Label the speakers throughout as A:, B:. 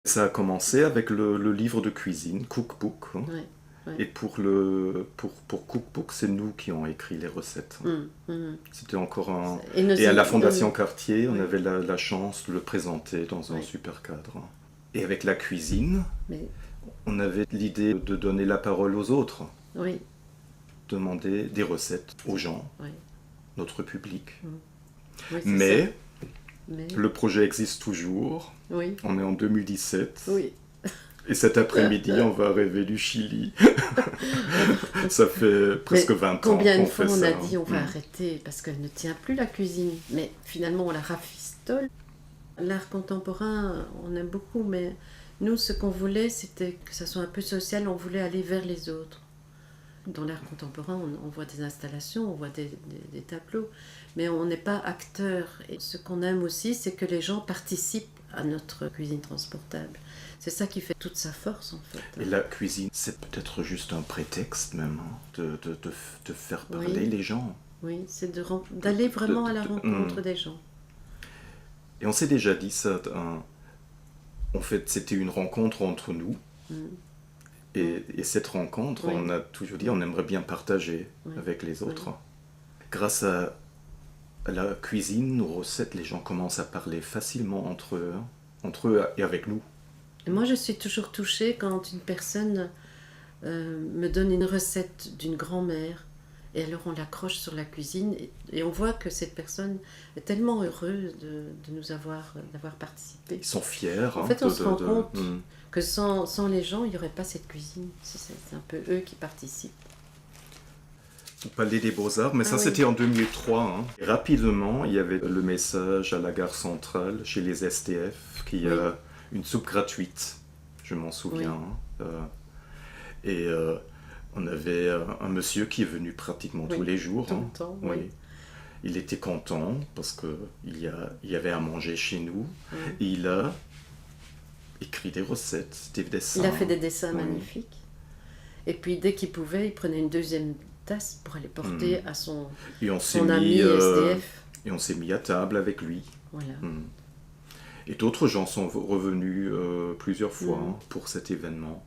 A: Ça a commencé avec le livre de cuisine, Cookbook, hein.
B: Ouais, ouais.
A: Et pour Cookbook, c'est nous qui avons écrit les recettes. C'était encore un... Et à la Fondation Cartier, on avait la chance de le présenter dans un super cadre. Et avec la cuisine, on avait l'idée de donner la parole aux autres.
B: Oui.
A: Demander des recettes aux gens, notre public.
B: Oui,
A: mais le projet existe toujours.
B: Oui.
A: On est en 2017.
B: Oui.
A: Et cet après-midi, on va rêver du Chili. Ça fait presque 20 ans qu'on fait ça.
B: Combien de fois on a dit on va arrêter parce qu'elle ne tient plus la cuisine. Mais finalement, on la rafistole. L'art contemporain, on aime beaucoup, mais nous, ce qu'on voulait, c'était que ça soit un peu social. On voulait aller vers les autres. Dans l'art contemporain, on voit des installations, on voit des tableaux, mais on n'est pas acteur. Et ce qu'on aime aussi, c'est que les gens participent à notre cuisine transportable. C'est ça qui fait toute sa force, en fait.
A: Et la cuisine, c'est peut-être juste un prétexte même, hein, de faire parler les gens.
B: Oui, c'est d'aller vraiment à la rencontre des gens.
A: Et on s'est déjà dit ça. En fait, c'était une rencontre entre nous. Et cette rencontre, on a toujours dit, on aimerait bien partager avec les autres. Grâce à la cuisine, aux recettes, les gens commencent à parler facilement entre eux et avec nous.
B: Et moi, je suis toujours touchée quand une personne me donne une recette d'une grand-mère, et alors on l'accroche sur la cuisine, et on voit que cette personne est tellement heureuse d'avoir participé.
A: Ils sont fiers.
B: En fait, on se rend compte que sans les gens, il n'y aurait pas cette cuisine. C'est un peu eux qui participent.
A: Au Palais des Beaux-Arts, mais c'était en 2003. Hein. Et rapidement, il y avait le message à la gare centrale, chez les SDF, qu'il y a une soupe gratuite, je m'en souviens. Et on avait un monsieur qui est venu pratiquement tous les jours.
B: Tout le temps,
A: Il était content parce qu'il y avait à manger chez nous. Et il a écrit des recettes, des dessins.
B: Il a fait des dessins magnifiques. Et puis dès qu'il pouvait, il prenait une deuxième tasse pour aller porter à son ami SDF.
A: Et on s'est mis à table avec lui.
B: Voilà.
A: Et d'autres gens sont revenus plusieurs fois pour cet événement.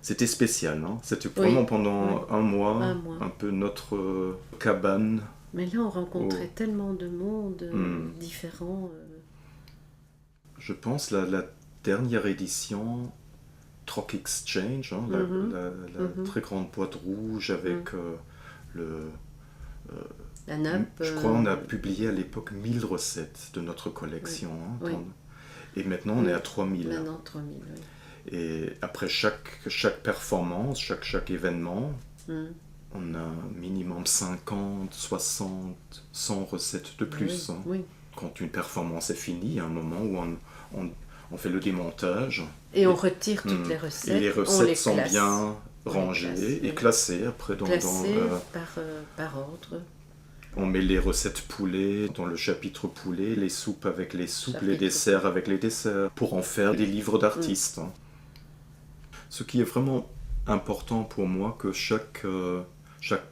A: C'était spécial, hein. C'était vraiment pendant un mois, un peu notre cabane.
B: Mais là, on rencontrait tellement de monde différents.
A: Je pense la dernière édition, Troc Exchange, hein, la très grande boîte rouge avec
B: la nappe.
A: Je crois qu'on a publié à l'époque 1000 recettes de notre collection. Et maintenant, on est à 3000.
B: Maintenant, 3000, oui.
A: Et après chaque performance, chaque événement, on a minimum 50, 60, 100 recettes de plus. Quand une performance est finie, à un moment où on fait le démontage.
B: Et on retire toutes les recettes.
A: Et les recettes sont bien rangées et classées après
B: par ordre.
A: On met les recettes poulet dans le chapitre poulet, les soupes avec les soupes, les desserts avec les desserts, pour en faire des livres d'artistes. Ce qui est vraiment important pour moi, que chaque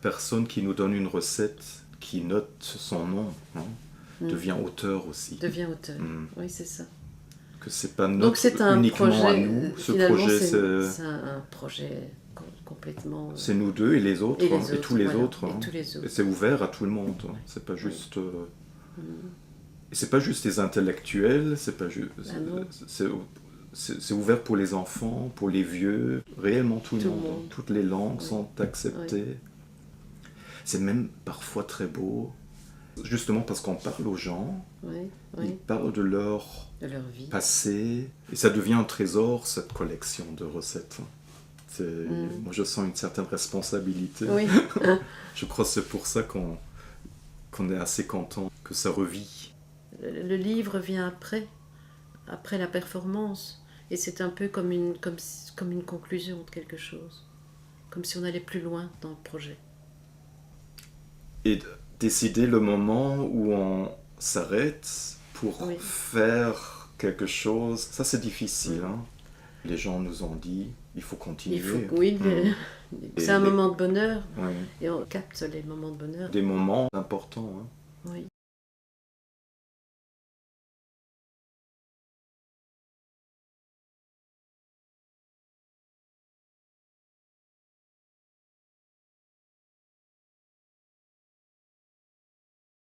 A: personne qui nous donne une recette, qui note son nom, devient auteur aussi.
B: Devient auteur, oui, c'est ça.
A: Que c'est pas
B: uniquement
A: projet, à nous. Ce projet,
B: c'est un projet complètement...
A: C'est nous deux et les autres, et tous les autres.
B: Et
A: c'est ouvert à tout le monde. C'est pas juste... Et c'est pas juste les intellectuels, c'est pas juste... C'est ouvert pour les enfants, pour les vieux, réellement tout le monde. Toutes les langues sont acceptées. C'est même parfois très beau, justement parce qu'on parle aux gens, ils parlent de leur
B: vie
A: passé, et ça devient un trésor, cette collection de recettes. Moi, je sens une certaine responsabilité. Je crois que c'est pour ça qu'on est assez content que ça revit.
B: Le livre vient après la performance. Et c'est un peu comme une conclusion de quelque chose. Comme si on allait plus loin dans le projet.
A: Et décider le moment où on s'arrête pour faire quelque chose, ça c'est difficile. Hein. Les gens nous ont dit, il faut continuer.
B: C'est un moment de bonheur. Et on capte les moments de bonheur.
A: Des moments importants. Hein.
B: Oui.